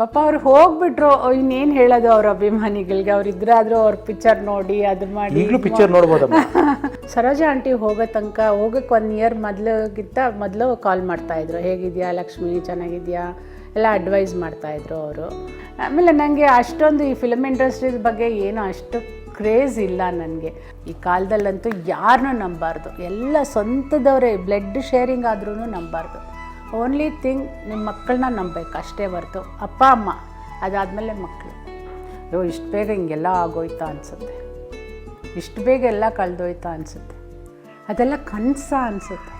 ಪಾಪ ಅವ್ರು ಹೋಗ್ಬಿಟ್ರು, ಇನ್ನೇನು ಹೇಳೋದು ಅವ್ರ ಅಭಿಮಾನಿಗಳಿಗೆ. ಅವ್ರು ಇದ್ರಾದ್ರೂ ಅವ್ರ ಪಿಕ್ಚರ್ ನೋಡಿ ಅದು ಮಾಡಿ. ಈಗಲೂ ಪಿಕ್ಚರ್ ನೋಡ್ಬೋದಮ್ಮ. ಸರೋಜಾ ಆಂಟಿ ಹೋಗೋ ತನಕ, ಹೋಗೋಕ್ಕೆ 1 ಇಯರ್ ಮೊದಲು ಕಾಲ್ ಮಾಡ್ತಾಯಿದ್ರು, ಹೇಗಿದೆಯಾ ಲಕ್ಷ್ಮಿ, ಚೆನ್ನಾಗಿದೆಯಾ ಎಲ್ಲ ಅಡ್ವೈಸ್ ಮಾಡ್ತಾಯಿದ್ರು ಅವರು. ಆಮೇಲೆ ನನಗೆ ಅಷ್ಟೊಂದು ಈ ಫಿಲ್ಮ್ ಇಂಡಸ್ಟ್ರೀಸ್ ಬಗ್ಗೆ ಏನೋ ಅಷ್ಟು ಕ್ರೇಜ್ ಇಲ್ಲ ನನಗೆ. ಈ ಕಾಲದಲ್ಲಂತೂ ಯಾರನ್ನೂ ನಂಬಾರ್ದು, ಎಲ್ಲ ಸ್ವಂತದವರೇ, ಬ್ಲಡ್ ಶೇರಿಂಗ್ ಆದ್ರೂ ನಂಬಾರ್ದು. ಓನ್ಲಿ ಥಿಂಗ್ ನಿಮ್ಮ ಮಕ್ಕಳನ್ನ ನಂಬಬೇಕು ಅಷ್ಟೇ ಹೊರ್ತು ಅಪ್ಪ ಅಮ್ಮ, ಅದಾದಮೇಲೆ ಮಕ್ಕಳು. ಅಯ್ಯೋ ಇಷ್ಟು ಬೇಗ ಹಿಂಗೆಲ್ಲ ಆಗೋಯ್ತಾ ಅನಿಸುತ್ತೆ, ಇಷ್ಟು ಬೇಗ ಎಲ್ಲ ಕಳೆದೋಯ್ತಾ ಅನಿಸುತ್ತೆ. ಅದೆಲ್ಲ ಕನಸ ಅನಿಸುತ್ತೆ.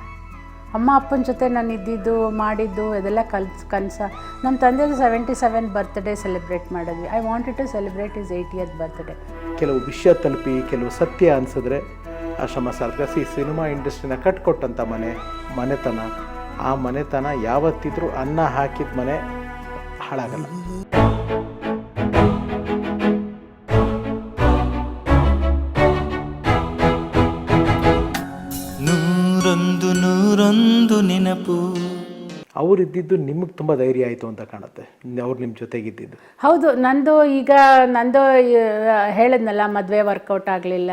ಅಮ್ಮ ಅಪ್ಪನ ಜೊತೆ ನಾನು ಇದ್ದಿದ್ದು ಮಾಡಿದ್ದು ಅದೆಲ್ಲ ಕನಸ. ನಮ್ಮ ತಂದೆದು 77 ಬರ್ತ್ಡೇ ಸೆಲೆಬ್ರೇಟ್ ಮಾಡಿದ್ವಿ. I wanted to celebrate his 80th birthday. ಕೆಲವು ವಿಷಯ ತಲುಪಿ ಕೆಲವು ಸತ್ಯ ಅನಿಸಿದ್ರೆ ಆ ಶ್ರಮ ಸಾರ್ಥಕ. ಸಿನಿಮಾ ಇಂಡಸ್ಟ್ರಿನ ಕಟ್ಕೊಟ್ಟಂಥ ಮನೆತನ, ಆ ಮನೆತನ ಯಾವತ್ತಿದ್ರೂ ಅನ್ನ ಹಾಕಿದ ಮನೆ ಹಾಳಾಗಲ್ಲ. ನೂರೊಂದು ನೆನಪು. ಅವರಿದ್ದಿದ್ದು ನಿಮಗೆ ತುಂಬ ಧೈರ್ಯ ಆಯಿತು ಅಂತ ಕಾಣುತ್ತೆ, ಅವ್ರು ನಿಮ್ಮ ಜೊತೆಗಿದ್ದಿದ್ದು. ಹೌದು, ನಂದು ಹೇಳಿದ್ನಲ್ಲ, ಮದುವೆ ವರ್ಕೌಟ್ ಆಗಲಿಲ್ಲ.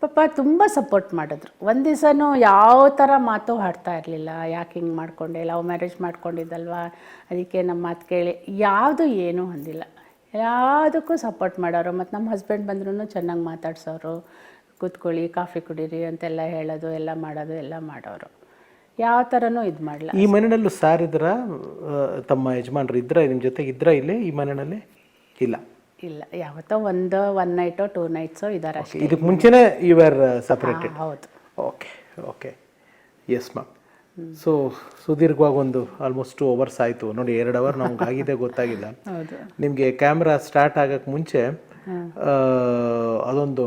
ಪಾಪ ತುಂಬ ಸಪೋರ್ಟ್ ಮಾಡಿದ್ರು. ಒಂದು ದಿವಸನೂ ಯಾವ ಥರ ಮಾತು ಹಾಡ್ತಾ ಇರಲಿಲ್ಲ. ಯಾಕೆ ಹಿಂಗೆ ಮಾಡ್ಕೊಂಡೆ, ಲವ್ ಮ್ಯಾರೇಜ್ ಮಾಡ್ಕೊಂಡಿದ್ದಲ್ವಾ, ಅದಕ್ಕೆ ನಮ್ಮ ಮಾತು ಕೇಳಿ ಯಾವುದು ಏನೂ ಅಂದಿಲ್ಲ. ಯಾವುದಕ್ಕೂ ಸಪೋರ್ಟ್ ಮಾಡೋರು. ಮತ್ತು ನಮ್ಮ ಹಸ್ಬೆಂಡ್ ಬಂದ್ರೂ ಚೆನ್ನಾಗಿ ಮಾತಾಡ್ಸೋರು, ಕೂತ್ಕೊಳ್ಳಿ ಕಾಫಿ ಕುಡೀರಿ ಅಂತೆಲ್ಲ ಹೇಳೋದು, ಎಲ್ಲ ಮಾಡೋದು, ಎಲ್ಲ ಮಾಡೋರು. ಯಾವ ಥರನೂ ಇದು ಮಾಡಲ್ಲ. ಈ ಮನೆಯಲ್ಲೂ ಸಾರ್ ಇದ್ರ, ತಮ್ಮ ಯಜಮಾನ್ರು ಇದ್ರ ನಿಮ್ಮ ಜೊತೆಗೆ ಇದ್ರ ಇಲ್ಲಿ ಈ ಮನೆಯಲ್ಲಿ? ಇಲ್ಲ ಇಲ್ಲ, ಯಾವತ್ತೋ 1 ನೈಟೋ 2 ನೈಟ್ಸೋ ಇದ್ದಾರೆ ಅಷ್ಟೇ. ಇದಕ್ಕೆ ಮುಂಚೆನೇ ಯು ಆರ್ ಸಪ್ರೇಟೆಡ್? ಹೌದು. Okay yes ma'am. ಸೊ ಸುದೀರ್ಘವಾಗಿ ಒಂದು ಆಲ್ಮೋಸ್ಟ್ 2 hours ಆಯಿತು ನೋಡಿ. 2 hour ನಮ್ಗೆ ಆಗಿದೆ ಗೊತ್ತಾಗಿಲ್ಲ. ನಿಮಗೆ ಕ್ಯಾಮ್ರಾ ಸ್ಟಾರ್ಟ್ ಆಗೋಕ್ಕೆ ಮುಂಚೆ ಅದೊಂದು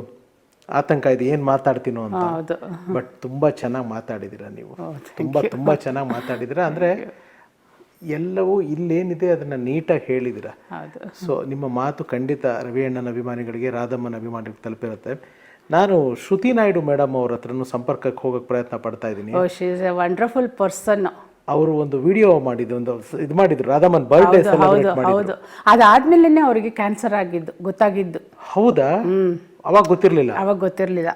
ಆತಂಕ ಇದೆ, ಏನು ಮಾತಾಡ್ತೀನೋ ಅಂತ. ಬಟ್ ತುಂಬ ಚೆನ್ನಾಗಿ ಮಾತಾಡಿದ್ದೀರ ನೀವು, ತುಂಬ ಚೆನ್ನಾಗಿ ಮಾತಾಡಿದ್ದೀರ. ಅಂದರೆ ಎಲ್ಲವೂ ಇಲ್ಲೇನಿದೆ ಅದನ್ನು ನೀಟಾಗಿ ಹೇಳಿದ್ದೀರ. ಸೊ ನಿಮ್ಮ ಮಾತು ಖಂಡಿತ ರವಿ ಅಣ್ಣನ ಅಭಿಮಾನಿಗಳಿಗೆ, ರಾಧಮ್ಮನ ಅಭಿಮಾನಿಗಳಿಗೆ ತಲುಪಿರುತ್ತೆ. ನಾನು ಶ್ರುತಿ ನಾಯ್ಡು ಮೇಡಮ್ ಅವ್ರ ಹತ್ರನೂ ಸಂಪರ್ಕಕ್ಕೆ ಹೋಗೋಕ್ಕೆ ಪ್ರಯತ್ನ ಪಡ್ತಾ ಇದ್ದೀನಿ. She is A wonderful person. ಅವರು ಒಂದು ವಿಡಿಯೋ ಮಾಡಿದ್ದು, ಒಂದು ಇದು ಮಾಡಿದ್ರು, ರಾಧಮ್ಮನ್ ಬರ್ಡೇ ಸೆಲೆಬ್ರೇಟ್ ಮಾಡಿದ್ರು. ಹೌದು, ಅದಾದ್ಮೇಲೆ ಅವ್ರಿಗೆ ಕ್ಯಾನ್ಸರ್ ಆಗಿದ್ದು ಗೊತ್ತಾಗಿದ್ದು. ಹೌದಾ? ಅವಾಗ ಗೊತ್ತಿರಲಿಲ್ಲ? ಅವಾಗ ಗೊತ್ತಿರಲಿಲ್ಲ,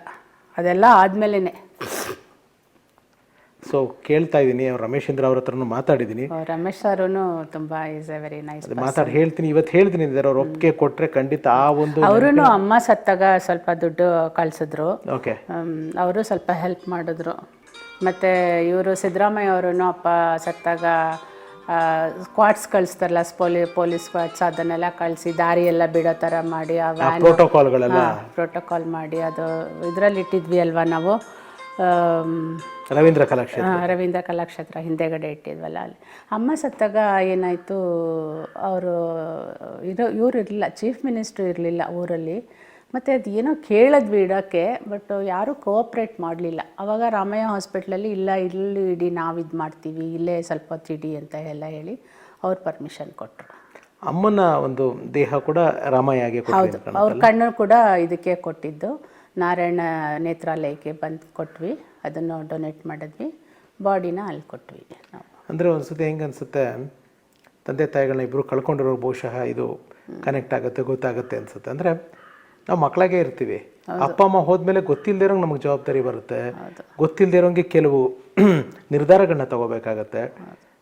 ಅದೆಲ್ಲ ಆದ್ಮೇಲೆ. ಸೊ ಕೇಳ್ತಾ ಇದ್ದೀನಿ, ಅವ್ರು ರಮೇಶೇಂದ್ರ ಅವ್ರ ಹತ್ರನೂ ಮಾತಾಡಿದ್ದೀನಿ. ರಮೇಶ್ ಸರೂ ತುಂಬ ಈಸ್ ಎ ವೆರಿ ನೈಸ್. ಮಾತಾಡಿ ಹೇಳ್ತೀನಿ, ಇವತ್ತು ಹೇಳ್ತೀನಿ. ಅವ್ರು ಒಪ್ಪಿಗೆ ಕೊಟ್ಟರೆ ಖಂಡಿತ ಆ ಒಂದು. ಅವರು ಅಮ್ಮ ಸತ್ತಾಗ ಸ್ವಲ್ಪ ದುಡ್ಡು ಕಳಿಸಿದ್ರು. ಓಕೆ, ಅವರು ಸ್ವಲ್ಪ ಹೆಲ್ಪ್ ಮಾಡಿದ್ರು. ಮತ್ತು ಇವರು ಸಿದ್ದರಾಮಯ್ಯ ಅವರು ಅಪ್ಪ ಸತ್ತಾಗ ಸ್ಕ್ವಾಡ್ಸ್ ಕಳಿಸ್ತಾರಲ್ಲ, ಪೊಲೀಸ್ ಸ್ಕ್ವಾಡ್ಸ್, ಅದನ್ನೆಲ್ಲ ಕಳಿಸಿ ದಾರಿ ಎಲ್ಲ ಬಿಡೋ ಥರ ಮಾಡಿ, ಆ ವ್ಯಾನ್ ಪ್ರೋಟೋಕಾಲ್ ಮಾಡಿ, ಅದು ಇದರಲ್ಲಿ ಇಟ್ಟಿದ್ವಿ ಅಲ್ವಾ ನಾವು, ರವೀಂದ್ರ ಕಲಾಕ್ಷೇತ್ರ ಹಿಂದೆಗಡೆ ಇಟ್ಟಿದ್ವಲ್ಲ ಅಲ್ಲಿ. ಅಮ್ಮ ಸತ್ತಾಗ ಏನಾಯಿತು, ಅವರು ಇವ್ರು ಇರಲಿಲ್ಲ, ಚೀಫ್ ಮಿನಿಸ್ಟ್ರು ಇರಲಿಲ್ಲ ಊರಲ್ಲಿ. ಮತ್ತು ಅದು ಏನೋ ಕೇಳಿದ್ವಿ ಇಡೋಕ್ಕೆ, ಬಟ್ ಯಾರೂ ಕೋಆಪ್ರೇಟ್ ಮಾಡಲಿಲ್ಲ. ಆವಾಗ ರಾಮಯ್ಯ ಹಾಸ್ಪಿಟ್ಲಲ್ಲಿ ಇಲ್ಲಿ ಇಡಿ, ನಾವು ಇದು ಮಾಡ್ತೀವಿ, ಇಲ್ಲೇ ಸ್ವಲ್ಪ ಹೊತ್ತು ಇಡಿ ಅಂತ ಎಲ್ಲ ಹೇಳಿ ಅವ್ರು ಪರ್ಮಿಷನ್ ಕೊಟ್ಟರು. ಅಮ್ಮನ ಒಂದು ದೇಹ ಕೂಡ ರಾಮಯ್ಯಗೆ. ಹೌದು, ಅವ್ರ ಕಣ್ಣು ಕೂಡ ಇದಕ್ಕೆ ಕೊಟ್ಟಿದ್ದು, ನಾರಾಯಣ ನೇತ್ರಾಲಯಕ್ಕೆ ಬಂದು ಕೊಟ್ವಿ, ಅದನ್ನು ಡೊನೇಟ್ ಮಾಡಿದ್ವಿ, ಬಾಡಿನ ಅಲ್ಲಿ ಕೊಟ್ವಿ ನಾವು. ಅಂದರೆ ಒಂದ್ಸತಿ ಹೆಂಗೆ ಅನಿಸುತ್ತೆ, ತಂದೆ ತಾಯಿಗಳನ್ನ ಇಬ್ಬರು ಕಳ್ಕೊಂಡಿರೋ ಬಹುಶಃ ಇದು ಕನೆಕ್ಟ್ ಆಗುತ್ತೆ, ಗೊತ್ತಾಗುತ್ತೆ ಅನಿಸುತ್ತೆ. ಅಂದರೆ ನಾವು ಮಕ್ಕಳಾಗೇ ಇರ್ತೀವಿ, ಅಪ್ಪ ಅಮ್ಮ ಹೋದ್ಮೇಲೆ ಗೊತ್ತಿಲ್ಲದೆ ಇರೋಂಗೆ ನಮಗೆ ಜವಾಬ್ದಾರಿ ಬರುತ್ತೆ, ಗೊತ್ತಿಲ್ಲದೆ ಇರೋಂಗೆ ಕೆಲವು ನಿರ್ಧಾರಗಳನ್ನ ತಗೋಬೇಕಾಗತ್ತೆ.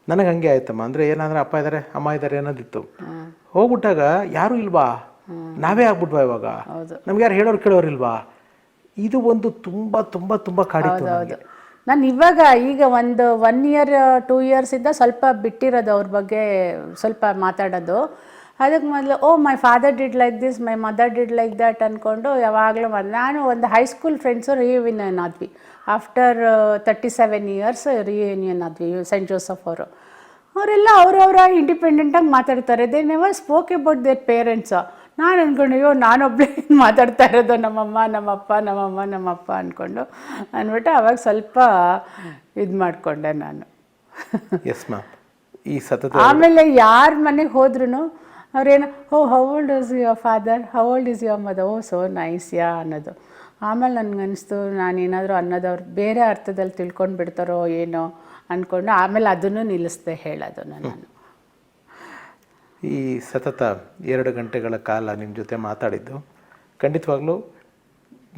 ನನಗೆ ಹಂಗೆ ಆಯ್ತಮ್ಮ. ಅಂದರೆ ಏನಂದರೆ ಅಪ್ಪ ಇದ್ದಾರೆ ಅಮ್ಮ ಇದ್ದಾರೆ ಅನ್ನೋದಿತ್ತು, ಹೋಗ್ಬಿಟ್ಟಾಗ ಯಾರೂ ಇಲ್ವಾ, ನಾವೇ ಆಗ್ಬಿಟ್ವಾ, ಇವಾಗ ನಮ್ಗೆ ಯಾರು ಹೇಳೋರು ಕೇಳೋರಿಲ್ವಾ, ಇದು ಒಂದು ತುಂಬ ತುಂಬ ತುಂಬ ಕಾಡಿತ್ತು. ನಾನು ಇವಾಗ ಈಗ 1 year 2 yearsಯಿಂದ ಸ್ವಲ್ಪ ಬಿಟ್ಟಿರೋದು ಅವ್ರ ಬಗ್ಗೆ ಸ್ವಲ್ಪ ಮಾತಾಡೋದು. ಅದಕ್ಕೆ ಮೊದಲು my father did like this, my mother did like that ಅಂದ್ಕೊಂಡು ಯಾವಾಗಲೂ ನಾನು ಒಂದು ಹೈಸ್ಕೂಲ್ ಫ್ರೆಂಡ್ಸು ರಿಯೂನಿಯನ್ ಆದ್ವಿ. ಆಫ್ಟರ್ 37 years ರಿಯೂನಿಯನ್ ಆದ್ವಿ ಸೆಂಟ್ ಜೋಸಫ್ ಅವರು. ಅವರೆಲ್ಲ ಅವರವರ ಇಂಡಿಪೆಂಡೆಂಟಾಗಿ ಮಾತಾಡ್ತಾರೆ. They never spoke about there parents. ನಾನು ಅಂದ್ಕೊಂಡು ನಾನೊಬ್ಬಳೇ ಮಾತಾಡ್ತಾ ಇರೋದು, ನಮ್ಮಮ್ಮ ನಮ್ಮಪ್ಪ ಅಂದ್ಕೊಂಡು ಅಂದ್ಬಿಟ್ಟು ಅವಾಗ ಸ್ವಲ್ಪ ಇದು ಮಾಡಿಕೊಂಡೆ ನಾನು. Yes ma'am. ಈ ಸತತ ಆಮೇಲೆ ಯಾರ ಮನೆಗೆ ಹೋದ್ರೂ ಅವ್ರೇನು how old is your father, how old is your mother, so nice ಅನ್ನೋದು. ಆಮೇಲೆ ನನಗನ್ನಿಸ್ತು ನಾನೇನಾದರೂ ಅನ್ನೋದವ್ರು ಬೇರೆ ಅರ್ಥದಲ್ಲಿ ತಿಳ್ಕೊಂಡು ಬಿಡ್ತಾರೋ ಏನೋ ಅಂದ್ಕೊಂಡು ಆಮೇಲೆ ಅದನ್ನು ನಿಲ್ಲಿಸ್ದೆ ಹೇಳೋದು ನಾನು. ಈ ಸತತ 2 ಗಂಟೆಗಳ ಕಾಲ ನಿಮ್ಮ ಜೊತೆ ಮಾತಾಡಿದ್ದು ಖಂಡಿತವಾಗ್ಲೂ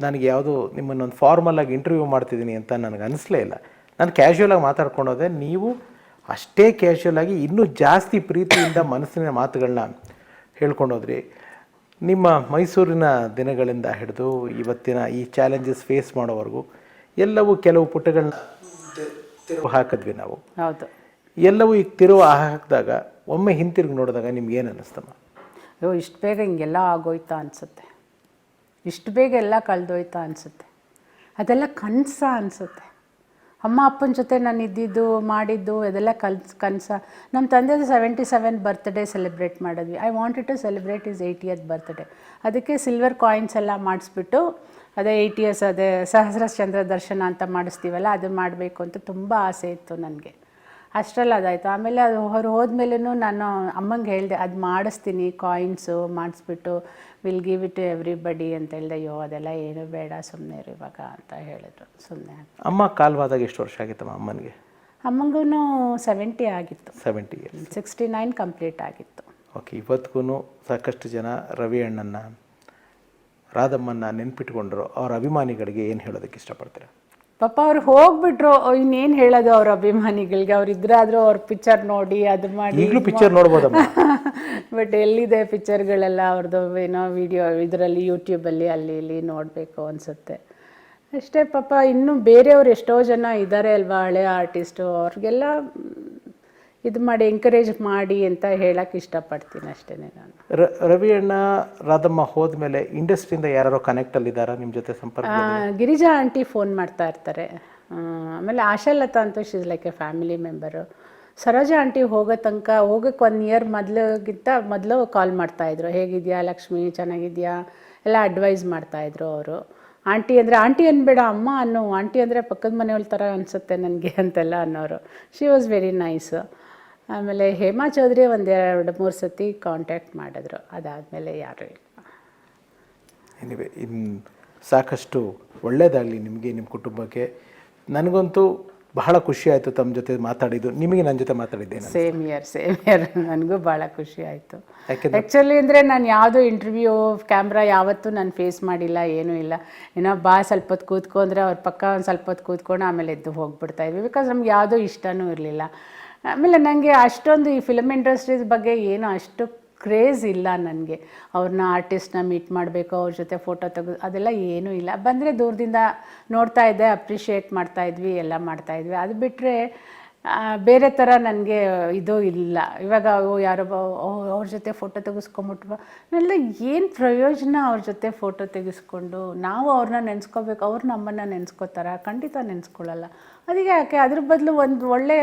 ನನಗೆ ಯಾವುದೋ ನಿಮ್ಮನ್ನೊಂದು ಫಾರ್ಮಲಾಗಿ ಇಂಟರ್ವ್ಯೂ ಮಾಡ್ತಿದ್ದೀನಿ ಅಂತ ನನಗೆ ಅನಿಸ್ಲೇ ಇಲ್ಲ. ನಾನು ಕ್ಯಾಶುಯಲಾಗಿ ಮಾತಾಡ್ಕೊಂಡೋದೆ, ನೀವು ಅಷ್ಟೇ ಕ್ಯಾಶುಯಲಾಗಿ ಇನ್ನೂ ಜಾಸ್ತಿ ಪ್ರೀತಿಯಿಂದ ಮನಸ್ಸಿನ ಮಾತುಗಳನ್ನ ಹೇಳ್ಕೊಂಡೋದ್ರಿ. ನಿಮ್ಮ ಮೈಸೂರಿನ ದಿನಗಳಿಂದ ಹಿಡಿದು ಇವತ್ತಿನ ಈ ಚಾಲೆಂಜಸ್ ಫೇಸ್ ಮಾಡೋವರೆಗೂ ಎಲ್ಲವೂ ಕೆಲವು ಪುಟಗಳನ್ನ ತಿರುವು ಹಾಕಿದ್ವಿ ನಾವು. ಹೌದು. ಎಲ್ಲವೂ ಈಗ ತಿರುವು ಹಾಕಿದಾಗ ಒಮ್ಮೆ ಹಿಂತಿರುಗಿ ನೋಡಿದಾಗ ನಿಮ್ಗೆ ಏನು ಅನ್ನಿಸ್ತಮ್ಮ? ಅಯ್ಯೋ, ಇಷ್ಟು ಬೇಗ ಹಿಂಗೆಲ್ಲ ಆಗೋಯ್ತಾ ಅನಿಸುತ್ತೆ, ಇಷ್ಟು ಬೇಗ ಎಲ್ಲ ಕಳೆದೋಯ್ತಾ ಅನಿಸುತ್ತೆ. ಅದೆಲ್ಲ ಕನಸ ಅನಿಸುತ್ತೆ. ಅಮ್ಮ ಅಪ್ಪನ ಜೊತೆ ನಾನು ಇದ್ದಿದ್ದು ಮಾಡಿದ್ದು ಅದೆಲ್ಲ ಕನಸ. ನಮ್ಮ ತಂದೆದು 77 ಬರ್ತ್ಡೇ ಸೆಲೆಬ್ರೇಟ್ ಮಾಡಿದ್ವಿ. I wanted to celebrate his 80th birthday. ಅದಕ್ಕೆ ಸಿಲ್ವರ್ ಕಾಯಿನ್ಸ್ ಎಲ್ಲ ಮಾಡಿಸ್ಬಿಟ್ಟು ಅದೇ 80 years ಅದೇ ಸಹಸ್ರಚಂದ್ರ ದರ್ಶನ ಅಂತ ಮಾಡಿಸ್ತೀವಲ್ಲ, ಅದು ಮಾಡಬೇಕು ಅಂತ ತುಂಬ ಆಸೆ ಇತ್ತು ನನಗೆ. ಅಷ್ಟರಲ್ಲಿ ಅದಾಯಿತು. ಆಮೇಲೆ ಅದು ಹೋದ್ಮೇಲೂ ನಾನು ಅಮ್ಮಂಗೆ ಹೇಳಿದೆ, ಅದು ಮಾಡಿಸ್ತೀನಿ, ಕಾಯಿನ್ಸು ಮಾಡಿಸ್ಬಿಟ್ಟು will give it to everybody ಅಂತ ಹೇಳಿದೆ. ಅಯ್ಯೋ ಅದೆಲ್ಲ ಏನು ಬೇಡ, ಸುಮ್ಮನೆ ಇವಾಗ ಅಂತ ಹೇಳಿದ್ರು. ಸುಮ್ಮನೆ ಅಮ್ಮ ಕಾಲ್ವಾದಾಗ ಎಷ್ಟು ವರ್ಷ ಆಗಿತ್ತಮ್ಮ ಅಮ್ಮನಿಗೆ? ಅಮ್ಮಂಗೂ 70 ಆಗಿತ್ತು. 70 years. 69 ಕಂಪ್ಲೀಟ್ ಆಗಿತ್ತು. ಓಕೆ. ಇವತ್ತಿಗೂ ಸಾಕಷ್ಟು ಜನ ರವಿ ಅಣ್ಣನ, ರಾಧಮ್ಮನ್ನ ನೆನ್ಪಿಟ್ಕೊಂಡ್ರು. ಅವ್ರ ಅಭಿಮಾನಿಗಳಿಗೆ ಏನು ಹೇಳೋದಕ್ಕೆ ಇಷ್ಟಪಡ್ತೀರಾ? ಪಾಪ ಅವ್ರು ಹೋಗ್ಬಿಟ್ರು, ಇನ್ನೇನು ಹೇಳೋದು ಅವ್ರ ಅಭಿಮಾನಿಗಳಿಗೆ. ಅವ್ರು ಇದ್ರಾದರೂ ಅವ್ರ ಪಿಕ್ಚರ್ ನೋಡಿ ಅದು ಮಾಡಿ. ಈಗಲೂ ಪಿಕ್ಚರ್ ನೋಡ್ಬೋದಮ್ಮ. ಬಟ್ ಎಲ್ಲಿದೆ ಪಿಕ್ಚರ್ಗಳೆಲ್ಲ ಅವ್ರದ್ದು, ಏನೋ ವಿಡಿಯೋ ಇದರಲ್ಲಿ ಯೂಟ್ಯೂಬಲ್ಲಿ ಅಲ್ಲಿ ಇಲ್ಲಿ ನೋಡಬೇಕು ಅನಿಸುತ್ತೆ ಅಷ್ಟೇ. ಪಾಪ ಇನ್ನೂ ಬೇರೆಯವ್ರು ಎಷ್ಟೋ ಜನ ಇದ್ದಾರೆ ಅಲ್ವಾ, ಹಳೆ ಆರ್ಟಿಸ್ಟು, ಅವ್ರಿಗೆಲ್ಲ ಇದು ಮಾಡಿ ಎಂಕರೇಜ್ ಮಾಡಿ ಅಂತ ಹೇಳಕ್ಕೆ ಇಷ್ಟಪಡ್ತೀನಿ ಅಷ್ಟೇ ನಾನು. ರವಿ ಅಣ್ಣ, ರಾಧಮ್ಮ ಹೋದ್ಮೇಲೆ ಇಂಡಸ್ಟ್ರಿಯಿಂದ ಯಾರು ಕನೆಕ್ಟಲ್ಲಿದ್ದಾರಾ ನಿಮ್ಮ ಜೊತೆ ಸಂಪರ್ಕ? ಗಿರಿಜಾ ಆಂಟಿ ಫೋನ್ ಮಾಡ್ತಾ ಇರ್ತಾರೆ. ಆಮೇಲೆ ಆಶಾಲತಾ ಅಂತೂ she's like a family member. Saroja aunty ಹೋಗೋಕ್ಕೆ 1 year ಮೊದಲು ಕಾಲ್ ಮಾಡ್ತಾಯಿದ್ರು. ಹೇಗಿದೆಯಾ ಲಕ್ಷ್ಮಿ, ಚೆನ್ನಾಗಿದೆಯಾ ಎಲ್ಲ ಅಡ್ವೈಸ್ ಮಾಡ್ತಾಯಿದ್ರು ಅವರು. ಆಂಟಿ ಅಂದರೆ ಆಂಟಿ ಅನ್ಬೇಡ ಅಮ್ಮ ಅನ್ನು, ಆಂಟಿ ಅಂದರೆ ಪಕ್ಕದ ಮನೆಯವ್ರ ಥರ ಅನಿಸುತ್ತೆ ನನಗೆ ಅಂತೆಲ್ಲ ಅನ್ನೋರು. She was very nice. ಆಮೇಲೆ ಹೇಮಾ ಚೌಧರಿ 1-2-3 ಸತಿ ಕಾಂಟ್ಯಾಕ್ಟ್ ಮಾಡಿದ್ರು. ಅದಾದಮೇಲೆ ಯಾರೂ ಇಲ್ಲ. ಎನಿವೆ, ಇನ್ನು ಸಾಕಷ್ಟು ಒಳ್ಳೆಯದಾಗಲಿ ನಿಮಗೆ, ನಿಮ್ಮ ಕುಟುಂಬಕ್ಕೆ. ನನಗಂತೂ ಬಹಳ ಖುಷಿ ಆಯಿತು ತಮ್ಮ ಜೊತೆ ಮಾತಾಡಿದ್ದು. ನಿಮಗೆ ನನ್ನ ಜೊತೆ ಮಾತಾಡಿದ್ದೇನೆ. ಸೇಮ್ ಇಯರ್ ನನಗೂ ಭಾಳ ಖುಷಿ ಆಯಿತು. ಆ್ಯಕ್ಚುಲಿ ಅಂದರೆ ನಾನು ಯಾವುದೋ ಇಂಟರ್ವ್ಯೂ ಕ್ಯಾಮ್ರಾ ಯಾವತ್ತೂ ನಾನು ಫೇಸ್ ಮಾಡಿಲ್ಲ, ಏನೂ ಇಲ್ಲ. ಏನೋ ಸ್ವಲ್ಪ ಹೊತ್ತು ಕೂತ್ಕೊಂಡ್ರೆ ಅವ್ರ ಪಕ್ಕ ಒಂದು ಸ್ವಲ್ಪ ಹೊತ್ತು ಕೂತ್ಕೊಂಡು ಆಮೇಲೆ ಎದ್ದು ಹೋಗ್ಬಿಡ್ತಾಯಿದ್ವಿ. ಬಿಕಾಸ್ ನಮ್ಗೆ ಯಾವುದೋ ಇಷ್ಟನೂ ಇರಲಿಲ್ಲ. ಆಮೇಲೆ ನನಗೆ ಅಷ್ಟೊಂದು ಈ ಫಿಲ್ಮ್ ಇಂಡಸ್ಟ್ರೀಸ್ ಬಗ್ಗೆ ಏನೋ ಅಷ್ಟು ಕ್ರೇಜ್ ಇಲ್ಲ ನನಗೆ. ಅವ್ರನ್ನ ಆರ್ಟಿಸ್ಟ್ನ ಮೀಟ್ ಮಾಡಬೇಕು, ಅವ್ರ ಜೊತೆ ಫೋಟೋ ತೆಗೆದು ಅದೆಲ್ಲ ಏನೂ ಇಲ್ಲ. ಬಂದರೆ ದೂರದಿಂದ ನೋಡ್ತಾ ಇದ್ದೆ, ಅಪ್ರಿಷಿಯೇಟ್ ಮಾಡ್ತಾಯಿದ್ವಿ, ಎಲ್ಲ ಮಾಡ್ತಾಯಿದ್ವಿ. ಅದು ಬಿಟ್ಟರೆ ಬೇರೆ ಥರ ನನಗೆ ಇದು ಇಲ್ಲ. ಇವಾಗ ಯಾರೋ ಅವ್ರ ಜೊತೆ ಫೋಟೋ ತೆಗೆಸ್ಕೊಂಬಿಟ್ವ, ಎಲ್ಲ ಏನು ಪ್ರಯೋಜನ ಅವ್ರ ಜೊತೆ ಫೋಟೋ ತೆಗೆಸ್ಕೊಂಡು? ನಾವು ಅವ್ರನ್ನ ನೆನೆಸ್ಕೋಬೇಕು, ಅವ್ರು ನಮ್ಮನ್ನು ನೆನೆಸ್ಕೋತಾರ? ಖಂಡಿತ ನೆನೆಸ್ಕೊಳ್ಳಲ್ಲ. ಅದಕ್ಕೆ ಯಾಕೆ ಅದ್ರ ಬದಲು ಒಂದು ಒಳ್ಳೆ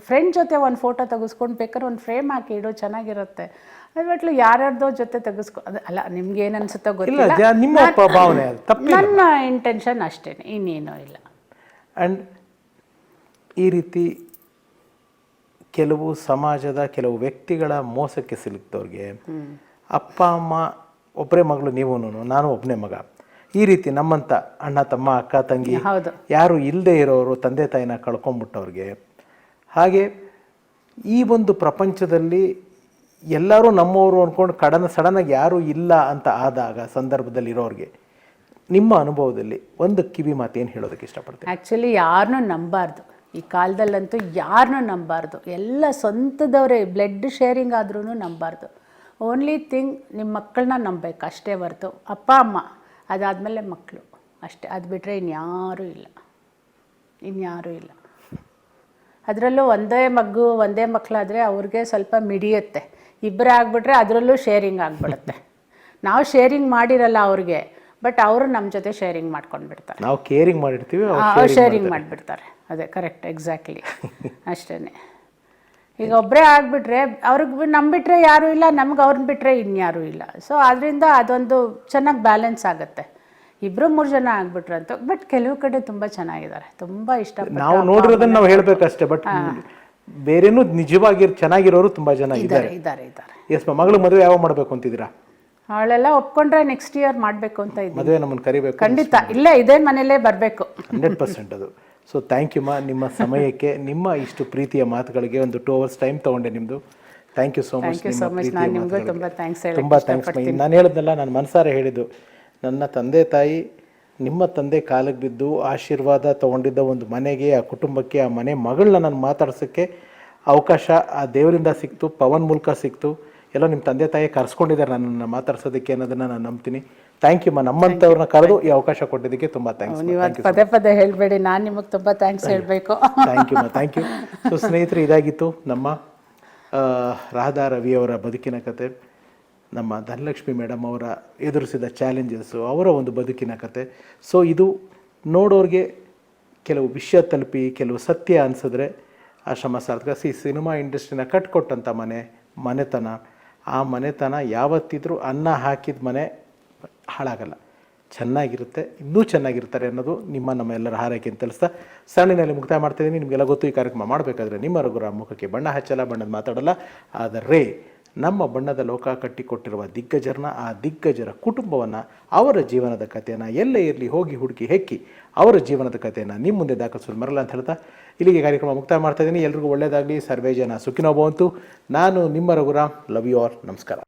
ಫ್ರೆಂಡ್ ಜೊತೆ ಒಂದು ಫೋಟೋ ತೆಗೆಸ್ಕೊಂಡು ಬೇಕಾದ್ರೆ ಒಂದು ಫ್ರೇಮ್ ಹಾಕಿ ಇಡೋ, ಚೆನ್ನಾಗಿರುತ್ತೆ. ಅದು ಬಿಟ್ಲು ಯಾರ್ಯಾರ್ದೋ ಜೊತೆ ಅದು ಅಲ್ಲ, ನಿಮ್ಗೆ ಏನು ಅನ್ಸುತ್ತೋ ಗೊತ್ತಿಲ್ಲ. ನನ್ನ ಇಂಟೆನ್ಷನ್ ಅಷ್ಟೇ, ಇನ್ನೇನೂ ಇಲ್ಲ. ಆ್ಯಂಡ್ ಈ ರೀತಿ ಕೆಲವು ಸಮಾಜದ ಕೆಲವು ವ್ಯಕ್ತಿಗಳ ಮೋಸಕ್ಕೆ ಸಿಲುಕಿದವ್ರಿಗೆ ಅಪ್ಪ ಅಮ್ಮ ಒಬ್ಬರೇ ಮಗಳು, ನೀವು ನಾನು ಒಬ್ಬನೇ ಮಗ, ಈ ರೀತಿ ನಮ್ಮಂಥ ಅಣ್ಣ ತಮ್ಮ ಅಕ್ಕ ತಂಗಿ ಯಾರು ಇಲ್ಲದೆ ಇರೋರು, ತಂದೆ ತಾಯಿನ ಕಳ್ಕೊಂಡ್ಬಿಟ್ಟವ್ರಿಗೆ, ಹಾಗೆ ಈ ಒಂದು ಪ್ರಪಂಚದಲ್ಲಿ ಎಲ್ಲರೂ ನಮ್ಮವರು ಅಂದ್ಕೊಂಡು ಸಡನ್ನಾಗಿ ಯಾರೂ ಇಲ್ಲ ಅಂತ ಆದಾಗ ಸಂದರ್ಭದಲ್ಲಿ ಇರೋರಿಗೆ ನಿಮ್ಮ ಅನುಭವದಲ್ಲಿ ಒಂದು ಕಿವಿ ಮಾತೇನು ಹೇಳೋದಕ್ಕೆ ಇಷ್ಟಪಡ್ತೀನಿ? ಆ್ಯಕ್ಚುಲಿ ಯಾರನ್ನೂ ನಂಬಾರ್ದು. ಈ ಕಾಲದಲ್ಲಂತೂ ಯಾರನ್ನೂ ನಂಬಾರ್ದು. ಎಲ್ಲ ಸ್ವಂತದವರೇ, ಬ್ಲಡ್ ಶೇರಿಂಗ್ ಆದ್ರೂ ನಂಬಾರ್ದು. ಓನ್ಲಿ ಥಿಂಗ್ ನಿಮ್ಮ ಮಕ್ಕಳನ್ನ ನಂಬಬೇಕು ಅಷ್ಟೇ ಹೊರ್ತು ಅಪ್ಪ ಅಮ್ಮ, ಅದಾದಮೇಲೆ ಮಕ್ಕಳು ಅಷ್ಟೇ. ಅದು ಬಿಟ್ಟರೆ ಇನ್ಯಾರೂ ಇಲ್ಲ. ಅದರಲ್ಲೂ ಒಂದೇ ಮಕ್ಕಳಾದರೆ ಅವ್ರಿಗೆ ಸ್ವಲ್ಪ ಮಿಡಿಯುತ್ತೆ. ಇಬ್ಬರೇ ಆಗಿಬಿಟ್ರೆ ಅದರಲ್ಲೂ ಶೇರಿಂಗ್ ಆಗಿಬಿಡುತ್ತೆ. ನಾವು ಶೇರಿಂಗ್ ಮಾಡಿರಲ್ಲ ಅವ್ರಿಗೆ, ಬಟ್ ಅವರು ನಮ್ಮ ಜೊತೆ ಶೇರಿಂಗ್ ಮಾಡ್ಕೊಂಡು ಬಿಡ್ತಾರೆ. ನಾವು ಕೇರಿಂಗ್ ಮಾಡಿರ್ತೀವಿ, ಶೇರಿಂಗ್ ಮಾಡಿಬಿಡ್ತಾರೆ. ಅದೇ ಕರೆಕ್ಟ್, ಎಕ್ಸಾಕ್ಟ್ಲಿ ಅಷ್ಟೇ. ಈಗ ಒಬ್ಬರೇ ಆಗಿಬಿಟ್ರೆ ಅವ್ರಿಗೆ ನಂಬಿಟ್ರೆ ಯಾರೂ ಇಲ್ಲ, ನಮ್ಗೆ ಅವ್ರನ್ನ ಬಿಟ್ಟರೆ ಇನ್ಯಾರೂ ಇಲ್ಲ. ಸೊ ಅದರಿಂದ ಅದೊಂದು ಚೆನ್ನಾಗಿ ಬ್ಯಾಲೆನ್ಸ್ ಆಗುತ್ತೆ. 2-3 ಜನ ಆಗ್ಬಿಟ್ರಂತೂ. ಬಟ್ ಕೆಲವು ಕಡೆ ತುಂಬ ಚೆನ್ನಾಗಿದ್ದಾರೆ, ತುಂಬ ಇಷ್ಟಪಟ್ಟು ನಾವು ನೋಡಿರೋದನ್ನ ನಾವು ಹೇಳಬೇಕಷ್ಟೇ. ಬಟ್ ಬೇರೆನೂ ನಿಜವಾಗಿ ಚೆನ್ನಾಗಿರೋರು ತುಂಬ ಜನ ಇದ್ದಾರೆ. ಎಸ್, ಮಗಳು ಮದುವೆ ಯಾವಾಗ ಮಾಡಬೇಕು ಅಂತಿದ್ದೀರಾ? ಅವಳೆಲ್ಲ ಒಪ್ಕೊಂಡ್ರೆ ನೆಕ್ಸ್ಟ್ ಇಯರ್ ಮಾಡಬೇಕು ಅಂತ ಇದ್ದೀನಿ. ಮದುವೆ ನಮ್ಮನ್ನು ಕರಿಬೇಕು ಖಂಡಿತ. ಇಲ್ಲೇ ಇದೇ ಮನೇಲೇ ಬರಬೇಕು. 100% ಅದು. ಸೊ ಥ್ಯಾಂಕ್ ಯು ಮಾ, ನಿಮ್ಮ ಸಮಯಕ್ಕೆ, ನಿಮ್ಮ ಇಷ್ಟು ಪ್ರೀತಿಯ ಮಾತುಗಳಿಗೆ. ಒಂದು 2 hours ಟೈಮ್ ತೊಗೊಂಡೆ ನಿಮ್ಮದು. Thank you so much. Thank you so much. ನಾನು ನಿಮಗೂ ತುಂಬ ಥ್ಯಾಂಕ್ಸ್ ತುಂಬ ಥ್ಯಾಂಕ್ಸ್. ನಾನು ಹೇಳಿದ್ನಲ್ಲ, ನಾನು ಮನಸಾರೆ ಹೇಳಿದ್ದು, ನನ್ನ ತಂದೆ ತಾಯಿ ನಿಮ್ಮ ತಂದೆ ಕಾಲಿಗೆ ಬಿದ್ದು ಆಶೀರ್ವಾದ ತೊಗೊಂಡಿದ್ದ ಒಂದು ಮನೆಗೆ, ಆ ಕುಟುಂಬಕ್ಕೆ, ಆ ಮನೆ ಮಗಳನ್ನ ನಾನು ಮಾತಾಡ್ಸೋಕ್ಕೆ ಅವಕಾಶ ಆ ದೇವರಿಂದ ಸಿಕ್ತು, ಪವನ್ ಮೂಲಕ ಸಿಕ್ತು. ಎಲ್ಲೋ ನಿಮ್ಮ ತಂದೆ ತಾಯಿ ಕರ್ಸ್ಕೊಂಡಿದ್ದಾರೆ ನನ್ನನ್ನು ಮಾತಾಡ್ಸೋದಕ್ಕೆ ಅನ್ನೋದನ್ನು ನಾನು ನಂಬ್ತೀನಿ. ಥ್ಯಾಂಕ್ ಯು ನಮ್ಮಂಥವ್ರನ್ನ ಕರೆದು ಈ ಅವಕಾಶ ಕೊಟ್ಟಿದ್ದಕ್ಕೆ ತುಂಬ ಥ್ಯಾಂಕ್ಸ್. ನೀವು ಅದು ಪದೇ ಪದೇ ಹೇಳಬೇಡಿ, ನಾನು ನಿಮಗೆ ತುಂಬ ಥ್ಯಾಂಕ್ಸ್ ಹೇಳಬೇಕು. Thank you. ಸೊ ಸ್ನೇಹಿತರೆ, ಇದಾಗಿತ್ತು ನಮ್ಮ ರಾಧಾ ರವಿಯವರ ಬದುಕಿನ ಕತೆ, ನಮ್ಮ ಧನಲಕ್ಷ್ಮಿ ಮೇಡಮ್ ಅವರ ಎದುರಿಸಿದ ಚಾಲೆಂಜಸ್ಸು, ಅವರ ಒಂದು ಬದುಕಿನ ಕತೆ. ಸೊ ಇದು ನೋಡೋರಿಗೆ ಕೆಲವು ವಿಷಯ ತಲುಪಿ ಕೆಲವು ಸತ್ಯ ಅನಿಸಿದ್ರೆ ಆ ಶ್ರಮ ಸಾರ್ಥಕ. ಸಿನಿಮಾ ಇಂಡಸ್ಟ್ರಿನ ಕಟ್ಕೊಟ್ಟಂಥ ಮನೆತನ, ಆ ಮನೆತನ ಯಾವತ್ತಿದ್ರೂ ಅನ್ನ ಹಾಕಿದ ಮನೆ ಹಾಳಾಗಲ್ಲ, ಚೆನ್ನಾಗಿರುತ್ತೆ, ಇನ್ನೂ ಚೆನ್ನಾಗಿರ್ತಾರೆ ಅನ್ನೋದು ನಮ್ಮ ಎಲ್ಲರ ಹಾರೈಕೆ ಅಂತ ತಿಳಿಸ್ತಾ ಸರಣಿನಲ್ಲಿ ಮುಕ್ತಾಯ ಮಾಡ್ತಾಯಿದ್ದೀನಿ. ನಿಮಗೆಲ್ಲ ಗೊತ್ತು, ಈ ಕಾರ್ಯಕ್ರಮ ಮಾಡಬೇಕಾದ್ರೆ ನಿಮ್ಮ ರಘುರಾಮ್ ಮುಖಕ್ಕೆ ಬಣ್ಣ ಹಚ್ಚಲ್ಲ, ಬಣ್ಣದ ಮಾತಾಡಲ್ಲ. ಆದರೆ ನಮ್ಮ ಬಣ್ಣದ ಲೋಕ ಕಟ್ಟಿಕೊಟ್ಟಿರುವ ದಿಗ್ಗಜರನ್ನ, ಆ ದಿಗ್ಗಜರ ಕುಟುಂಬವನ್ನು, ಅವರ ಜೀವನದ ಕಥೆಯನ್ನು ಎಲ್ಲೇ ಇರಲಿ ಹೋಗಿ ಹುಡುಕಿ ಹೆಕ್ಕಿ ಅವರ ಜೀವನದ ಕಥೆಯನ್ನು ನಿಮ್ಮ ಮುಂದೆ ದಾಖಲಿಸೋದು ಮರಲ್ಲ ಅಂತ ಹೇಳ್ತಾ ಇಲ್ಲಿಗೆ ಕಾರ್ಯಕ್ರಮ ಮುಕ್ತಾಯ ಮಾಡ್ತಾಯಿದ್ದೀನಿ. ಎಲ್ರಿಗೂ ಒಳ್ಳೆಯದಾಗಲಿ, ಸರ್ವೇ ಜನ ಸುಖಿನೋ ಭವಂತು. ನಾನು ನಿಮ್ಮ ರಘುರಾಮ್. Love you all. ನಮಸ್ಕಾರ.